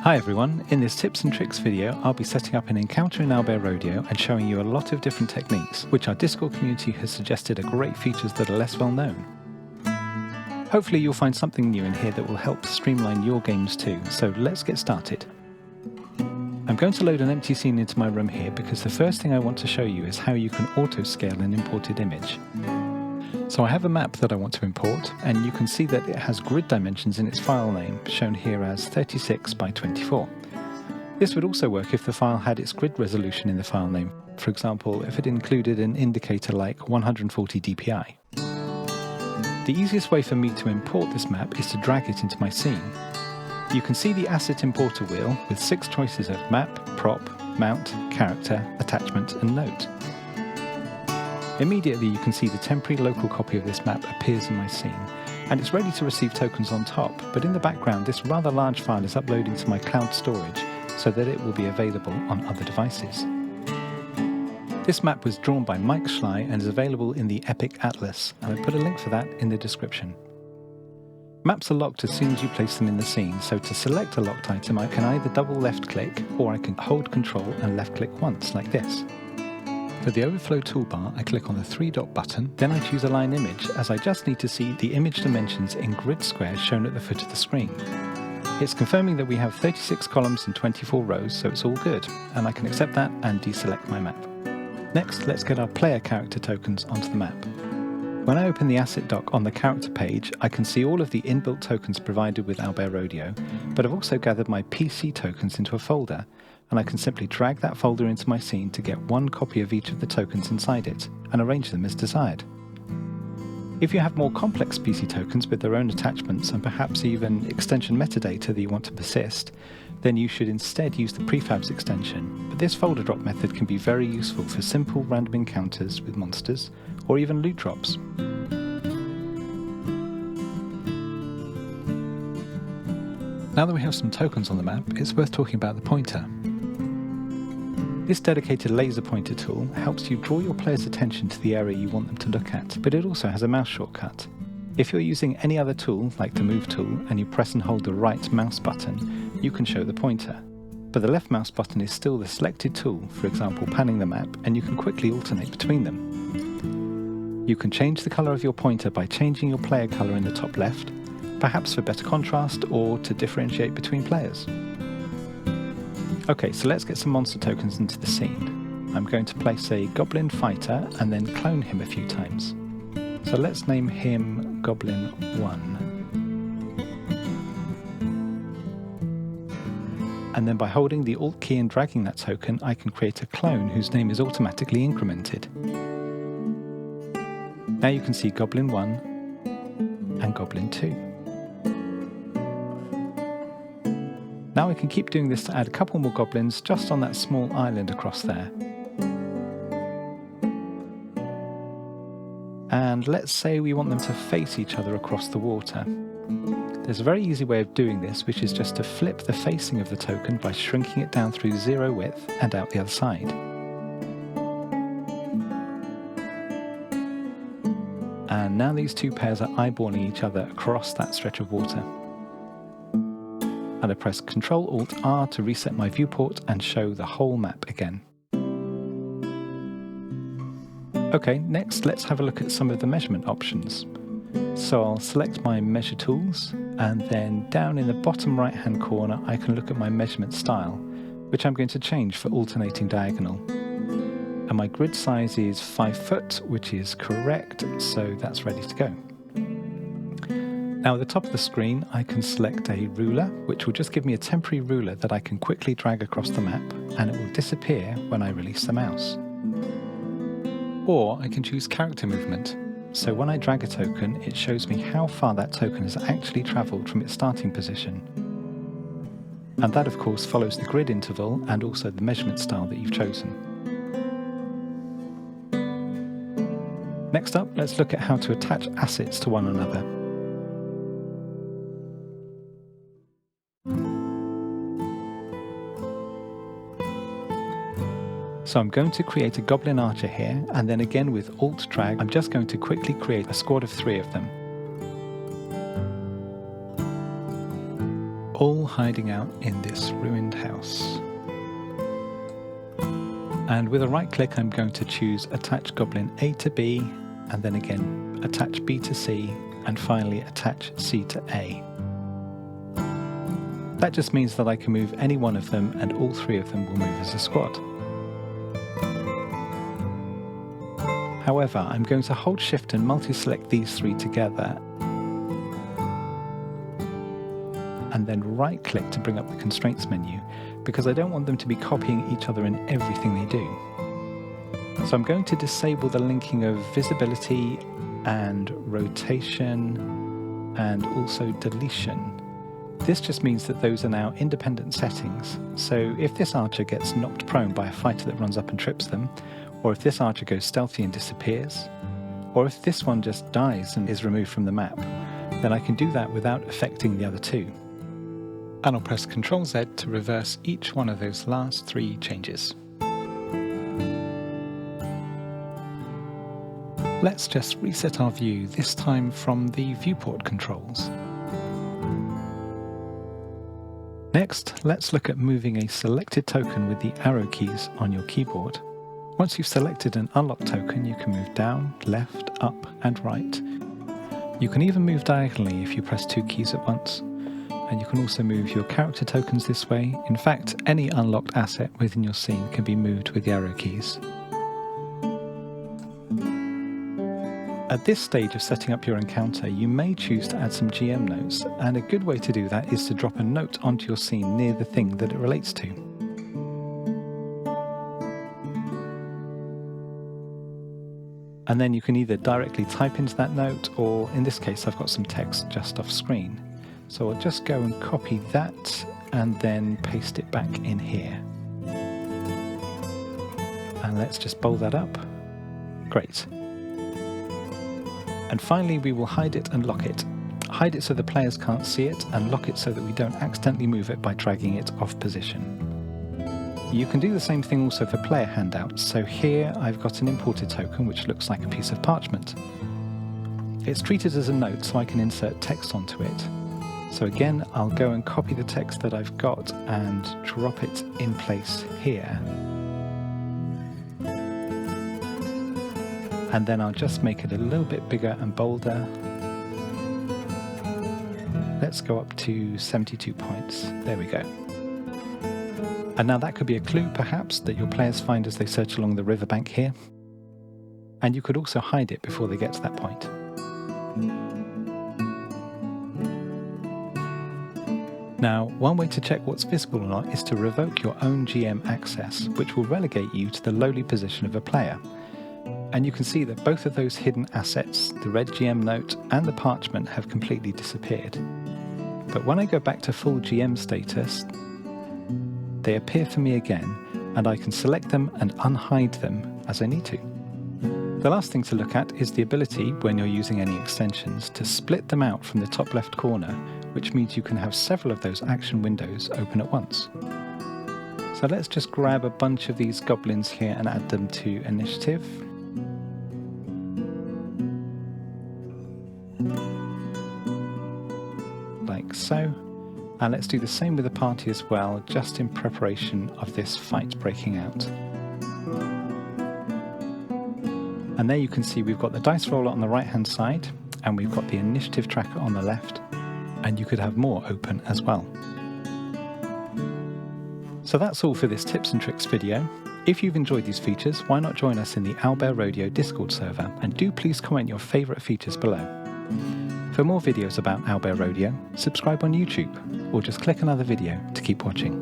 Hi everyone, in this tips and tricks video I'll be setting up an encounter in OBR Rodeo and showing you a lot of different techniques, which our Discord community has suggested are great features that are less well known. Hopefully you'll find something new in here that will help streamline your games too, so let's get started. I'm going to load an empty scene into my room here because the first thing I want to show you is how you can auto-scale an imported image. So I have a map that I want to import, and you can see that it has grid dimensions in its file name, shown here as 36 by 24. This would also work if the file had its grid resolution in the file name, for example if it included an indicator like 140 dpi. The easiest way for me to import this map is to drag it into my scene. You can see the asset importer wheel with 6 choices of map, prop, mount, character, attachment and note. Immediately you can see the temporary local copy of this map appears in my scene, and it's ready to receive tokens on top, but in the background this rather large file is uploading to my cloud storage so that it will be available on other devices. This map was drawn by Mike Schley and is available in the Epic Atlas, and I put a link for that in the description. Maps are locked as soon as you place them in the scene, so to select a locked item I can either double left click or I can hold Ctrl and left click once, like this. For the overflow toolbar, I click on the 3-dot button, then I choose Align Image, as I just need to see the image dimensions in grid squares shown at the foot of the screen. It's confirming that we have 36 columns and 24 rows, so it's all good, and I can accept that and deselect my map. Next, let's get our player character tokens onto the map. When I open the asset dock on the character page, I can see all of the inbuilt tokens provided with OBR Rodeo, but I've also gathered my PC tokens into a folder, and I can simply drag that folder into my scene to get one copy of each of the tokens inside it, and arrange them as desired. If you have more complex PC tokens with their own attachments and perhaps even extension metadata that you want to persist, then you should instead use the prefabs extension, but this folder drop method can be very useful for simple random encounters with monsters, or even loot drops. Now that we have some tokens on the map, it's worth talking about the pointer. This dedicated laser pointer tool helps you draw your player's attention to the area you want them to look at, but it also has a mouse shortcut. If you're using any other tool, like the Move tool, and you press and hold the right mouse button, you can show the pointer. But the left mouse button is still the selected tool, for example panning the map, and you can quickly alternate between them. You can change the colour of your pointer by changing your player colour in the top left, perhaps for better contrast or to differentiate between players. Okay, so let's get some monster tokens into the scene. I'm going to place a Goblin Fighter and then clone him a few times. So let's name him Goblin 1. And then by holding the Alt key and dragging that token, I can create a clone whose name is automatically incremented. Now you can see Goblin 1 and Goblin 2. Now I can keep doing this to add a couple more goblins just on that small island across there. And let's say we want them to face each other across the water. There's a very easy way of doing this, which is just to flip the facing of the token by shrinking it down through 0 width and out the other side. And now these two pairs are eyeballing each other across that stretch of water. And I press Ctrl-Alt-R to reset my viewport and show the whole map again. Okay, next let's have a look at some of the measurement options. So I'll select my measure tools, and then down in the bottom right hand corner I can look at my measurement style, which I'm going to change for alternating diagonal. And my grid size is 5 foot, which is correct, so that's ready to go. Now at the top of the screen I can select a ruler, which will just give me a temporary ruler that I can quickly drag across the map, and it will disappear when I release the mouse. Or I can choose character movement, so when I drag a token it shows me how far that token has actually travelled from its starting position. And that of course follows the grid interval and also the measurement style that you've chosen. Next up, let's look at how to attach assets to one another. So I'm going to create a Goblin Archer here, and then again with Alt drag, I'm just going to quickly create a squad of 3 of them. All all hiding out in this ruined house. And with a right click I'm going to choose attach goblin A to B, and then again attach B to C, and finally attach C to A. That just means that I can move any one of them and all three of them will move as a squad. However, I'm going to hold Shift and multi-select these three together, and then right click to bring up the constraints menu, because I don't want them to be copying each other in everything they do. So I'm going to disable the linking of visibility and rotation and also deletion. This just means that those are now independent settings, so if this archer gets knocked prone by a fighter that runs up and trips them, or if this archer goes stealthy and disappears, or if this one just dies and is removed from the map, then I can do that without affecting the other two. And I'll press Ctrl Z to reverse each one of those last three changes. Let's just reset our view, this time from the viewport controls. Next, let's look at moving a selected token with the arrow keys on your keyboard. Once you've selected an unlocked token, you can move down, left, up, and right. You can even move diagonally if you press two keys at once. And you can also move your character tokens this way. In fact, any unlocked asset within your scene can be moved with the arrow keys. At this stage of setting up your encounter, you may choose to add some GM notes, and a good way to do that is to drop a note onto your scene near the thing that it relates to. And then you can either directly type into that note, or in this case I've got some text just off screen. So I'll just go and copy that and then paste it back in here. And let's just bold that up. Great. And finally we will hide it and lock it. Hide it so the players can't see it, and lock it so that we don't accidentally move it by dragging it off position. You can do the same thing also for player handouts. So here I've got an imported token which looks like a piece of parchment. It's treated as a note so I can insert text onto it. So again, I'll go and copy the text that I've got and drop it in place here. And then I'll just make it a little bit bigger and bolder. Let's go up to 72 points. There we go. And now that could be a clue, perhaps, that your players find as they search along the riverbank here. And you could also hide it before they get to that point. Now, one way to check what's visible or not is to revoke your own GM access, which will relegate you to the lowly position of a player. And you can see that both of those hidden assets, the red GM note and the parchment, have completely disappeared. But when I go back to full GM status, they appear for me again, and I can select them and unhide them as I need to. The last thing to look at is the ability, when you're using any extensions, to split them out from the top left corner, which means you can have several of those action windows open at once. So let's just grab a bunch of these goblins here and add them to initiative. Like so. And let's do the same with the party as well, just in preparation of this fight breaking out. And there you can see we've got the dice roller on the right hand side, and we've got the initiative tracker on the left, and you could have more open as well. So that's all for this tips and tricks video. If you've enjoyed these features, why not join us in the OBR Rodeo Discord server, and do please comment your favourite features below. For more videos about OBR Rodeo, subscribe on YouTube, or just click another video to keep watching.